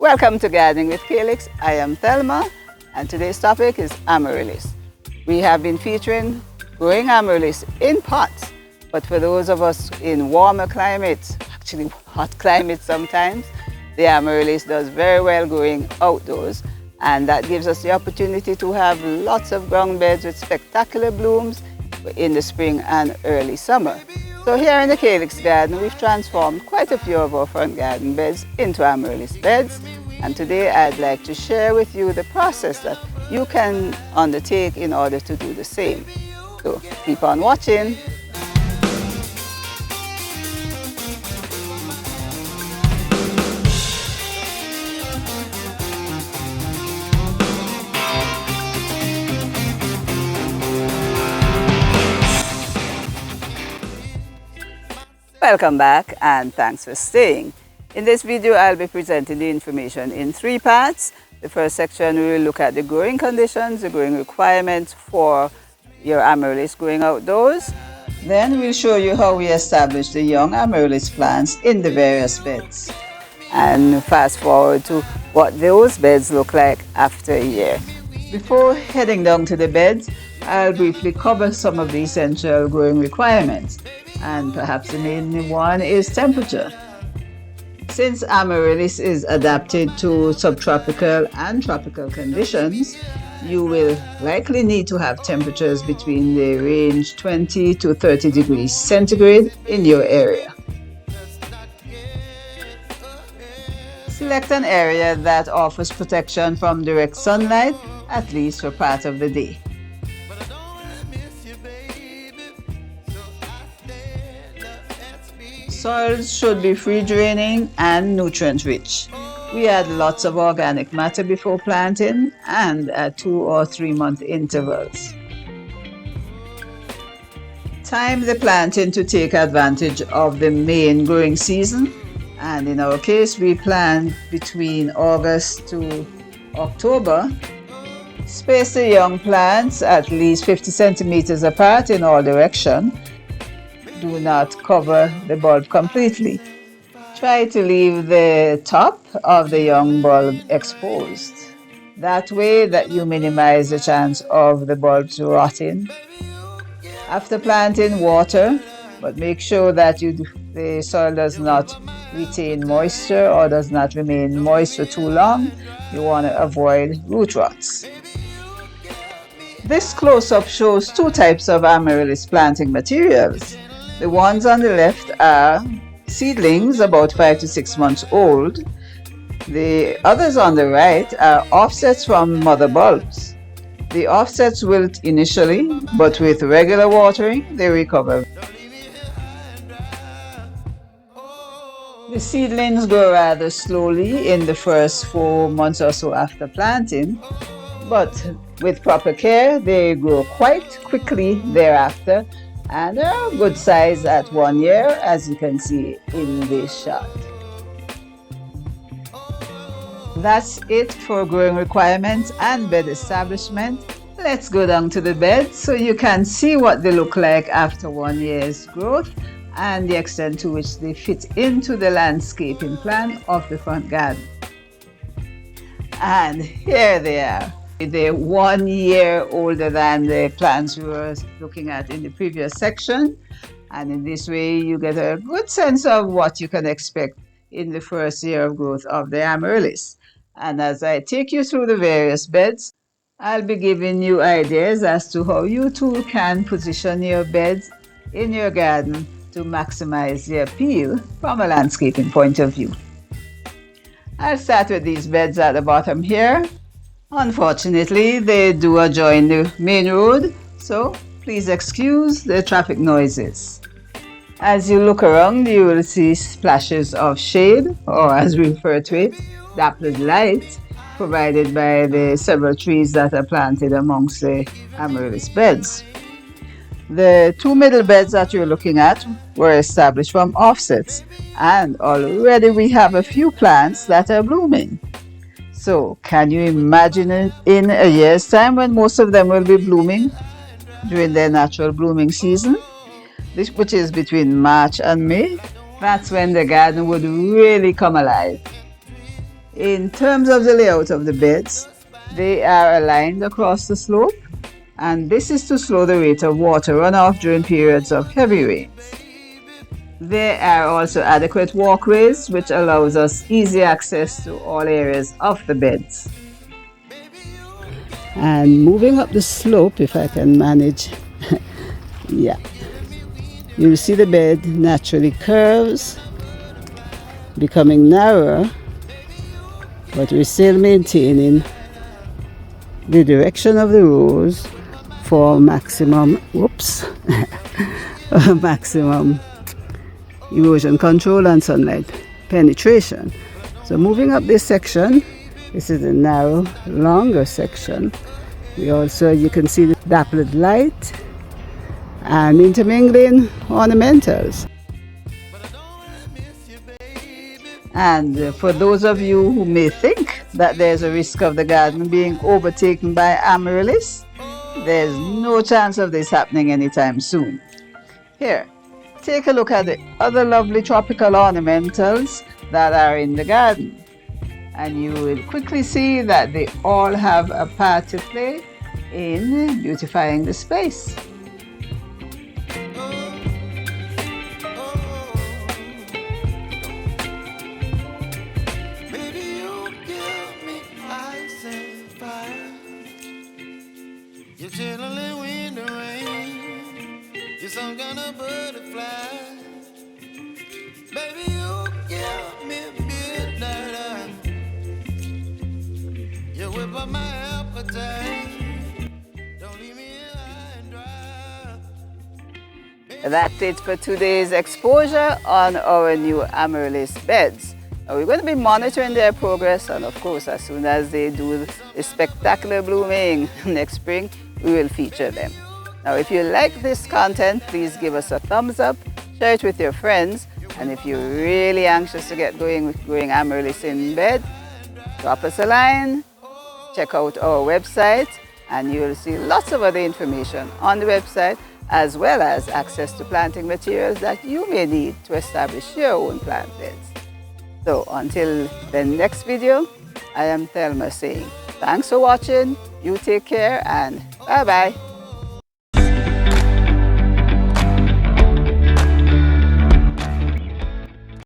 Welcome to Gardening with Calyx. I am Thelma, and today's topic is Amaryllis. We have been featuring growing Amaryllis in pots, but for those of us in warmer climates, actually hot climates sometimes, the Amaryllis does very well growing outdoors, and that gives us the opportunity to have lots of ground beds with spectacular blooms in the spring and early summer. So here in the Calyx garden, we've transformed quite a few of our front garden beds into Amaryllis beds, and today I'd like to share with you the process that you can undertake in order to do the same. So keep on watching. Welcome back and thanks for staying. In this video, I'll be presenting the information in three parts. The first section, we will look at the growing conditions, the growing requirements for your Amaryllis growing outdoors. Then we'll show you how we establish the young Amaryllis plants in the various beds. And fast forward to what those beds look like after a year. Before heading down to the beds, I'll briefly cover some of the essential growing requirements. And perhaps the main one is temperature. Since Amaryllis is adapted to subtropical and tropical conditions, you will likely need to have temperatures between the range 20 to 30 degrees centigrade in your area. Select an area that offers protection from direct sunlight, at least for part of the day. Soils should be free draining and nutrient rich. We add lots of organic matter before planting and at 2 or 3 month intervals. Time the planting to take advantage of the main growing season, and in our case we plant between August to October. Space the young plants at least 50 centimeters apart in all directions. Do not cover the bulb completely. Try to leave the top of the young bulb exposed. That way that you minimize the chance of the bulbs rotting. After planting, water, but make sure that the soil does not retain moisture or does not remain moist for too long. You want to avoid root rots. This close-up shows two types of Amaryllis planting materials. The ones on the left are seedlings about 5 to 6 months old. The others on the right are offsets from mother bulbs. The offsets wilt initially, but with regular watering, they recover. The seedlings grow rather slowly in the first 4 months or so after planting, but with proper care, they grow quite quickly thereafter and are good size at 1 year, as you can see in this shot. That's it for growing requirements and bed establishment. Let's go down to the bed so you can see what they look like after 1 year's growth and the extent to which they fit into the landscaping plan of the front garden. And here they are. They're 1 year older than the plants we were looking at in the previous section, and in this way you get a good sense of what you can expect in the first year of growth of the Amaryllis. And as I take you through the various beds, I'll be giving you ideas as to how you too can position your beds in your garden to maximize the appeal from a landscaping point of view. I'll start with these beds at the bottom here. Unfortunately, they do adjoin the main road, so please excuse the traffic noises. As you look around, you will see splashes of shade, or as we refer to it, dappled light, provided by the several trees that are planted amongst the Amaryllis beds. The two middle beds that you're looking at were established from offsets, and already we have a few plants that are blooming. So can you imagine in a year's time when most of them will be blooming during their natural blooming season, which is between March and May? That's when the garden would really come alive. In terms of the layout of the beds, they are aligned across the slope, and this is to slow the rate of water runoff during periods of heavy rains. There are also adequate walkways, which allows us easy access to all areas of the beds. And moving up the slope, if I can manage, yeah, you'll see the bed naturally curves, becoming narrower, but we're still maintaining the direction of the rows for maximum, maximum erosion control and sunlight penetration. So moving up this section, this is a narrow, longer section. We also, you can see the dappled light and intermingling ornamentals. And for those of you who may think that there's a risk of the garden being overtaken by Amaryllis, there's no chance of this happening anytime soon. Here, take a look at the other lovely tropical ornamentals that are in the garden, and you will quickly see that they all have a part to play in beautifying the space. You're chilling in the rain. You're some kind of butterfly. Baby, you give me midnight. You whip up my appetite. Don't leave me high and dry. That's it for today's exposure on our new Amaryllis beds. Now we're going to be monitoring their progress, and of course, as soon as they do the spectacular blooming next spring, we will feature them. Now, if you like this content, please give us a thumbs up, share it with your friends, and if you're really anxious to get going with growing Amaryllis in bed, drop us a line, check out our website, and you will see lots of other information on the website, as well as access to planting materials that you may need to establish your own plant beds. So until the next video, I am Thelma saying thanks for watching, you take care, and bye-bye.